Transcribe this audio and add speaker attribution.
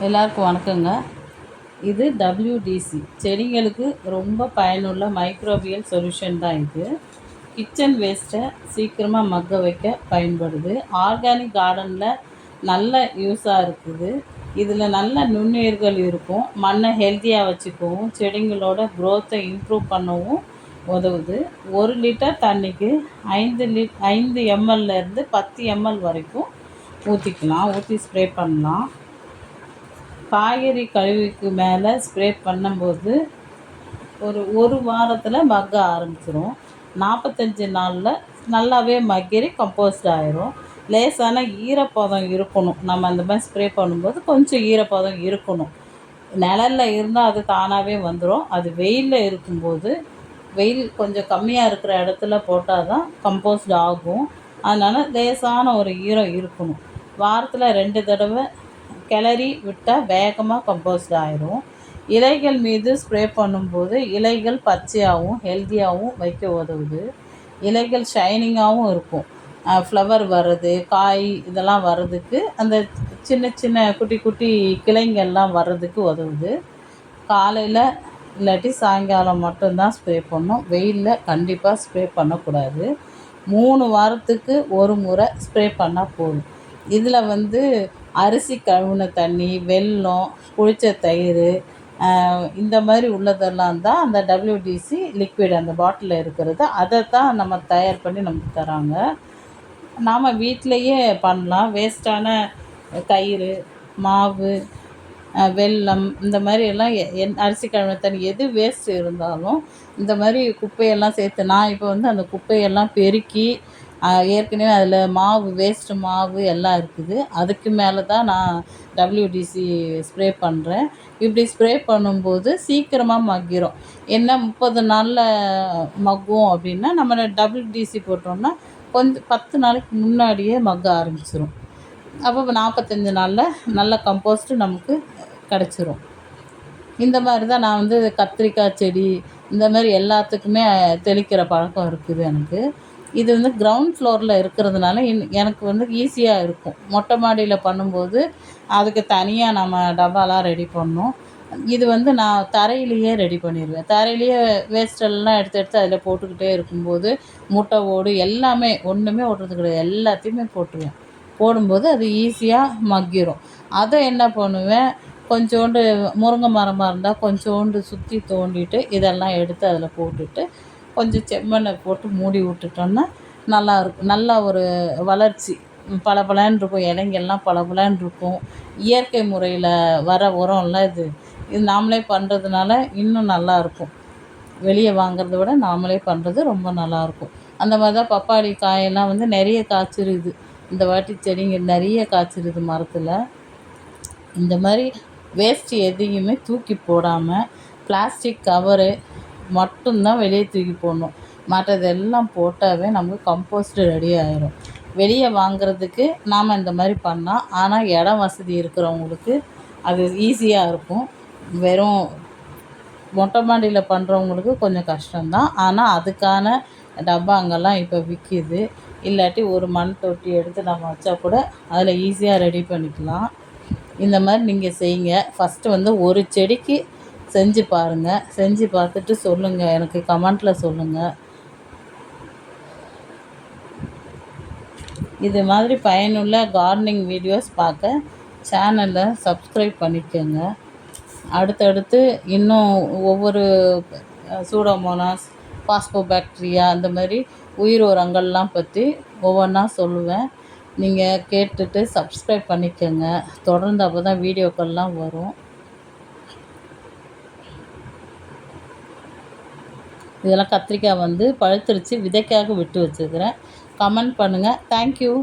Speaker 1: எல்லாருக்கும் வணக்கங்க. இது WDC செடிங்களுக்கு ரொம்ப பயனுள்ள மைக்ரோபியல் சொல்யூஷன் தான் இது. கிச்சன் வேஸ்ட்டை சீக்கிரமாக மக்க வைக்க பயன்படுது. ஆர்கானிக் கார்டனில் நல்ல யூஸாக இருக்குது. இதில் நல்ல நுண்ணுயிர்கள் இருக்கும். மண்ணை ஹெல்த்தியாக வச்சுக்கவும் செடிங்களோட க்ரோத்தை இம்ப்ரூவ் பண்ணவும் உதவுது. 1 லிட்டர் தண்ணிக்கு 5 ml 10 ml வரைக்கும் ஊற்றி ஸ்ப்ரே பண்ணலாம். காய்கறி கழிவுக்கு மேலே ஸ்ப்ரே பண்ணும்போது ஒரு வாரத்தில் மக்க ஆரம்பிச்சிடும். 45 நாளில் நல்லாவே மக்கி கம்போஸ்ட் ஆயிரும். லேசான ஈரப்பதம் இருக்கணும். நம்ம அந்த மாதிரி ஸ்ப்ரே பண்ணும்போது கொஞ்சம் ஈரப்பதம் இருக்கணும். நிழலில் இருந்தால் அது தானாகவே வந்துடும். அது வெயிலில் இருக்கும்போது வெயில் கொஞ்சம் கம்மியாக இருக்கிற இடத்துல போட்டால் தான் கம்போஸ்ட் ஆகும். அதனால் லேசான ஒரு ஈரம் இருக்கணும். வாரத்தில் 2 தடவை கிளறி விட்டால் வேகமாக கம்போஸ்ட் ஆயிரும். இலைகள் மீது ஸ்ப்ரே பண்ணும்போது இலைகள் பச்சையாகவும் ஹெல்த்தியாகவும் வைக்க உதவுது. இலைகள் ஷைனிங்காகவும் இருக்கும். ஃப்ளவர் வர்றது, காய் இதெல்லாம் வர்றதுக்கு அந்த சின்ன சின்ன குட்டி குட்டி கிளைங்கள்லாம் வர்றதுக்கு உதவுது. காலையில் இல்லாட்டி சாயங்காலம் மட்டும்தான் ஸ்ப்ரே பண்ணணும். வெயிலில் கண்டிப்பாக ஸ்ப்ரே பண்ணக்கூடாது. 3 வாரத்துக்கு ஒரு முறை ஸ்ப்ரே பண்ணால் போதும். இதில் அரிசி கழுவுன தண்ணி, வெல்லம், புளிச்ச தயிர் இந்த மாதிரி உள்ளதெல்லாம் தான் அந்த WDC லிக்விட் அந்த பாட்டிலில் இருக்கிறது. அதை தான் நம்ம தயார் பண்ணி நமக்கு தராங்க. நாம் வீட்டிலையே பண்ணலாம். வேஸ்ட்டான தயிர், மாவு, வெல்லம் இந்த மாதிரி எல்லாம் அரிசி கழுவுன தண்ணி எது வேஸ்ட் இருந்தாலும் இந்த மாதிரி குப்பையெல்லாம் சேர்த்து நான் இப்போ அந்த குப்பையெல்லாம் பெருக்கி ஏற்கனவே அதில் வேஸ்ட்டு மாவு எல்லாம் இருக்குது. அதுக்கு மேலே தான் நான் WDC ஸ்ப்ரே பண்ணுறேன். இப்படி ஸ்ப்ரே பண்ணும்போது சீக்கிரமாக மக்கிரும். என்ன 30 நாளில் மக்கும் அப்படின்னா நம்ம WDC போட்டோம்னா கொஞ்சம் 10 நாளைக்கு முன்னாடியே மக்க ஆரம்பிச்சிடும். அப்போ 45 நாளில் நல்ல கம்போஸ்ட்டு நமக்கு கிடச்சிரும். இந்த மாதிரி தான் நான் கத்திரிக்காய் செடி இந்த மாதிரி எல்லாத்துக்குமே தெளிக்கிற பழக்கம் இருக்குது எனக்கு. இது கிரவுண்ட் ஃப்ளோரில் இருக்கிறதுனால எனக்கு ஈஸியாக இருக்கும். மொட்டை மாடியில் பண்ணும்போது அதுக்கு தனியாக நம்ம டப்பாலாம் ரெடி பண்ணணும். இது நான் தரையிலேயே ரெடி பண்ணிடுவேன். தரையிலேயே வேஸ்டெல்லாம் எடுத்து அதில் போட்டுக்கிட்டே இருக்கும்போது முட்டை ஓடு எல்லாமே ஒன்றுமே ஓடுறது கிடையாது. எல்லாத்தையுமே போட்டுருவேன். போடும்போது அது ஈஸியாக மக்கிரும். அதை என்ன பண்ணுவேன், கொஞ்சோண்டு முருங்கை மரமாக இருந்தால் கொஞ்சோண்டு சுற்றி தோண்டிட்டு இதெல்லாம் எடுத்து அதில் போட்டுட்டு கொஞ்சம் செம்மண்ணை போட்டு மூடி விட்டுட்டோன்னா நல்லாயிருக்கும். நல்லா ஒரு வளர்ச்சி பளபளன்னு இருக்கும். இலைங்கெல்லாம் பளபளன்னு இருக்கும். இயற்கை முறையில் வர உரம்லாம் இது நாமளே பண்ணுறதுனால இன்னும் நல்லாயிருக்கும். வெளியே வாங்கிறத விட நாமளே பண்ணுறது ரொம்ப நல்லாயிருக்கும். அந்த மாதிரி தான் பப்பாளி காயெல்லாம் நிறைய காய்ச்சிருக்குது. இந்த வாட்டி செடிங்க நிறைய காய்ச்சிருக்குது மரத்தில். இந்த மாதிரி வேஸ்ட்டு எதையுமே தூக்கி போடாமல் பிளாஸ்டிக் கவரு மட்டும்தான் வெளியே தூக்கி போடணும். மற்றதெல்லாம் போட்டாவே நமக்கு கம்போஸ்ட்டு ரெடி ஆயிரும். வெளியே வாங்கிறதுக்கு நாம் இந்த மாதிரி பண்ணலாம். ஆனால் இடம் வசதி இருக்கிறவங்களுக்கு அது ஈஸியாக இருக்கும். வெறும் மொட்டை மாடியில் பண்ணுறவங்களுக்கு கொஞ்சம் கஷ்டம்தான். ஆனால் அதுக்கான டப்பாங்கெல்லாம் இப்போ விற்கிது. இல்லாட்டி ஒரு மண் தொட்டி எடுத்து நம்ம வச்சா கூட அதில் ஈஸியாக ரெடி பண்ணிக்கலாம். இந்த மாதிரி நீங்கள் செய்யுங்க. ஃபஸ்ட்டு ஒரு செடிக்கு செஞ்சு பாருங்கள். செஞ்சு பார்த்துட்டு சொல்லுங்கள், எனக்கு கமெண்ட்டில் சொல்லுங்கள். இது மாதிரி பயனுள்ள கார்டனிங் வீடியோஸ் பார்க்க சேனலை சப்ஸ்கிரைப் பண்ணிக்கோங்க. அடுத்தடுத்து இன்னும் ஒவ்வொரு சூடோமோனாஸ், பாஸ்போபாக்டீரியா அந்த மாதிரி உயிர் உரங்கள்லாம் பற்றி ஒவ்வொன்றா சொல்லுவேன். நீங்கள் கேட்டுட்டு சப்ஸ்கிரைப் பண்ணிக்கோங்க. தொடர்ந்து அப்போ தான் வீடியோக்கள்லாம் வரும். இதெல்லாம் கத்திரிக்காய் பழுத்துருச்சு, விதைக்காக விட்டு வச்சுருக்கிறேன். கமெண்ட் பண்ணுங்கள். தேங்க்யூ.